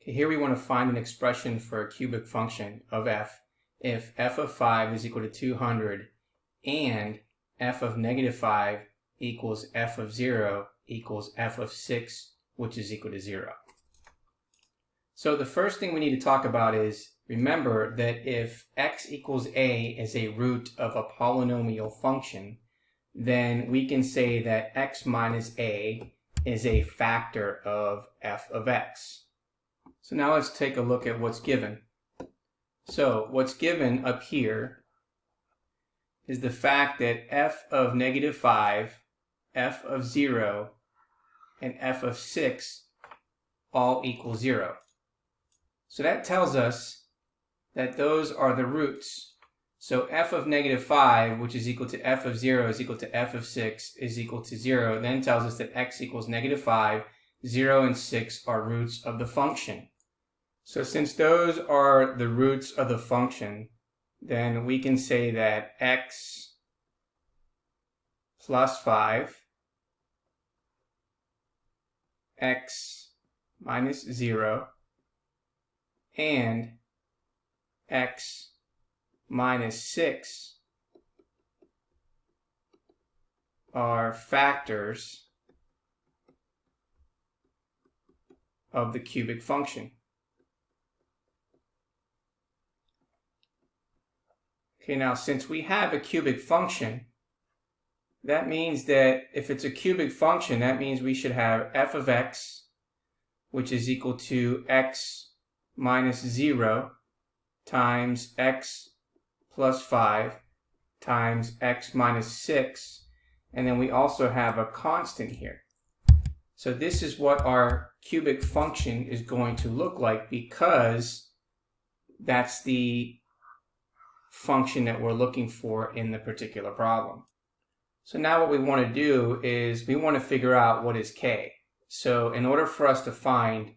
Okay, here we want to find an expression for a cubic function of f if f of 5 is equal to 200 and f of negative 5 equals f of 0 equals f of 6, which is equal to 0. So the first thing we need to talk about is, remember that if x equals a is a root of a polynomial function, then we can say that x minus a is a factor of f of x. So now let's take a look at what's given. So what's given up here is the fact that f of negative 5, f of 0, and f of 6 all equal 0. So that tells us that those are the roots. So f of negative 5, which is equal to f of 0 is equal to f of 6 is equal to 0, then tells us that x equals negative 5, 0, and 6 are roots of the function. So since those are the roots of the function, then we can say that x plus 5, x minus 0, and x minus 6 are factors of the cubic function. Okay, now since we have a cubic function, that means that if it's a cubic function, that means we should have f of x, which is equal to x minus 0 times x plus 5 times x minus 6, and then we also have a constant here. So this is what our cubic function is going to look like, because that's the function that we're looking for in the particular problem. So now what we want to do is we want to figure out what is k. So in order for us to find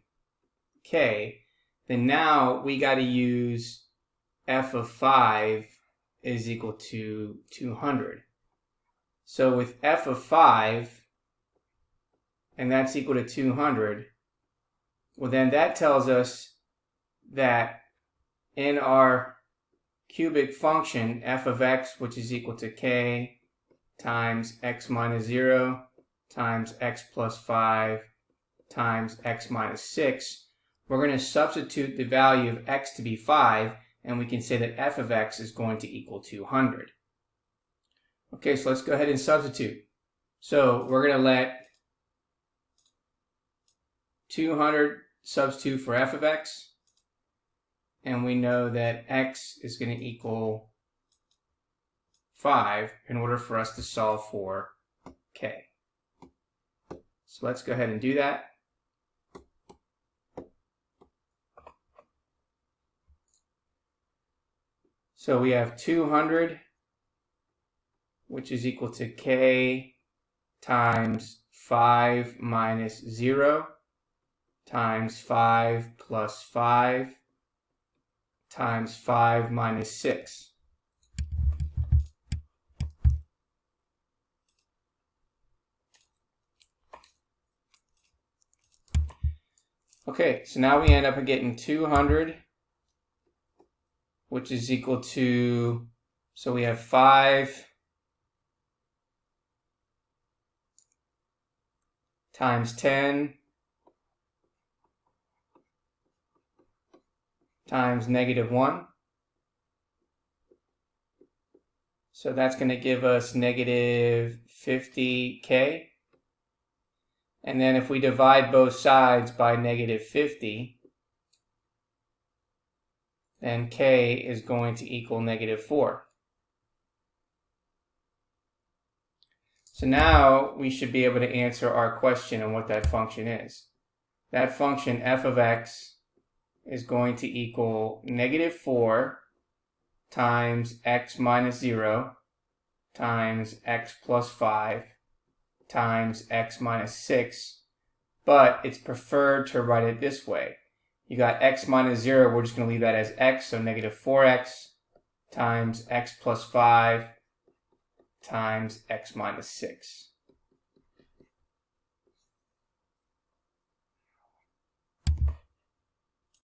k, then now we got to use f of 5 is equal to 200. So with f of 5, and that's equal to 200, well then that tells us that in our cubic function, f of x, which is equal to k times x minus 0 times x plus 5 times x minus 6, we're going to substitute the value of x to be 5, and we can say that f of x is going to equal 200. Okay, so let's go ahead and substitute. So we're going to let 200 substitute for f of x, and we know that x is going to equal 5 in order for us to solve for k. So let's go ahead and do that. So we have 200, which is equal to k times 5 minus 0 times 5 plus 5 times 5 minus 6. Okay, so now we end up getting 200, which is equal to, so we have 5 times 10 times negative 1. So that's going to give us negative 50k. And then if we divide both sides by negative 50, then k is going to equal negative 4. So now we should be able to answer our question on what that function is. That function f of x is going to equal negative 4 times x minus 0 times x plus 5 times x minus 6, but it's preferred to write it this way. You got x minus 0, we're just going to leave that as x, so negative 4x times x plus 5 times x minus 6.